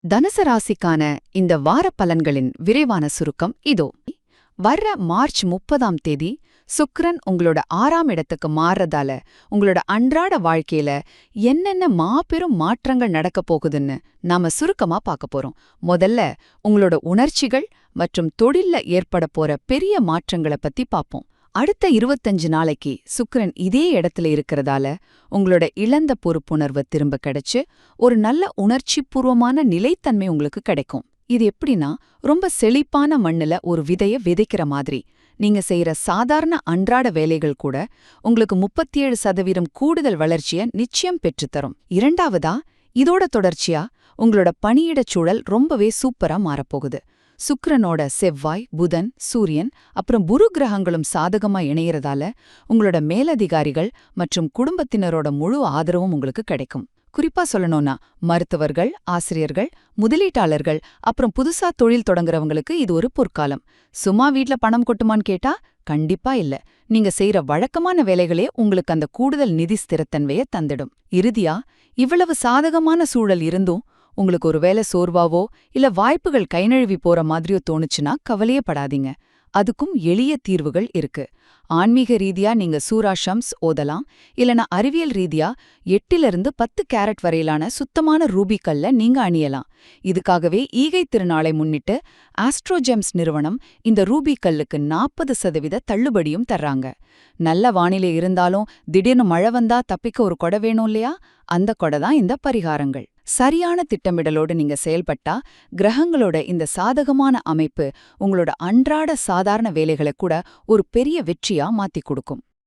தனுசு ராசிக்கான இந்த வார பலன்களின் விரைவான சுருக்கம் இதோ. வர்ற மார்ச் 30ஆம் தேதி சுக்கிரன் உங்களோட 6ஆம் இடத்துக்கு மாறுறதால உங்களோட அன்றாட வாழ்க்கையில என்னென்ன மாபெரும் மாற்றங்கள் நடக்க போகுதுன்னு நாம சுருக்கமா பார்க்க போறோம். முதல்ல உங்களோட உணர்ச்சிகள் மற்றும் தொழில்ல ஏற்பட போற பெரிய மாற்றங்களை பத்தி பார்ப்போம். அடுத்த 25 நாளைக்கு சுக்கிரன் இதே இடத்துல இருக்கறதால உங்களோட இழந்த பொறுப்புணர்வு திரும்ப கிடைச்சு ஒரு நல்ல உணர்ச்சிபூர்வமான நிலைத்தன்மை உங்களுக்கு கிடைக்கும். இது எப்படின்னா, ரொம்ப செழிப்பான மண்ணுல ஒரு விதைய விதைக்கிற மாதிரி நீங்க செய்யற சாதாரண அன்றாட வேலைகள் கூட உங்களுக்கு 37% கூடுதல் வளர்ச்சிய நிச்சயம் பெற்றுத்தரும். இரண்டாவதா, இதோட தொடர்ச்சியா உங்களோட பணியிடச் சூழல் ரொம்பவே சூப்பரா மாறப்போகுது. சுக்கிரனோட செவ்வாய், புதன், சூரியன் அப்புறம் குரு கிரகங்களும் சாதகமா இணையறதால உங்களோட மேலதிகாரிகள் மற்றும் குடும்பத்தினரோட முழு ஆதரவும் உங்களுக்கு கிடைக்கும். குறிப்பா சொல்லணும்னா, மருத்துவர்கள், ஆசிரியர்கள், முதலீட்டாளர்கள் அப்புறம் புதுசா தொழில் தொடங்குறவங்களுக்கு இது ஒரு பொற்காலம். சும்மா வீட்ல பணம் கொட்டுமான்னு கேட்டா கண்டிப்பா இல்ல. நீங்க செய்யற வழக்கமான வேலைகளே உங்களுக்கு அந்த கூடுதல் நிதி ஸ்திரத்தன்மையை தந்திடும். இறுதியா, இவ்வளவு சாதகமான சூழல் இருந்தும் உங்களுக்கு ஒருவேளை சோர்வாவோ இல்ல வாய்ப்புகள் கை நழுவி போற மாதிரியோ தோணுச்சுன்னா கவலையே படாதீங்க. அதுக்கும் எளிய தீர்வுகள் இருக்கு. ஆன்மீக ரீதியா நீங்க சூராஷம்ஸ் ஓதலாம், இல்லனா அறிவியல் ரீதியா 8லிருந்து 10 கேரட் வரையிலான சுத்தமான ரூபி கல்ல நீங்க அணியலாம். இதுக்காகவே ஈகை திருநாளை முன்னிட்டு ஆஸ்ட்ரோஜெம்ஸ் நிறுவனம் இந்த ரூபி கல்லுக்கு 40% தள்ளுபடியும் தர்றாங்க. நல்ல வானிலை இருந்தாலும் திடீர்னு மழை வந்தா தப்பிக்க ஒரு கொடை வேணும் இல்லையா? அந்த கொடை தான் இந்த பரிகாரங்கள். சரியான திட்டமிடலோடு நீங்க செயல்பட்டா கிரகங்களோட இந்த சாதகமான அமைப்பு உங்களோட அன்றாட சாதாரண வேலைகளை கூட ஒரு பெரிய வெற்றியா மாத்திக் கொடுக்கும்.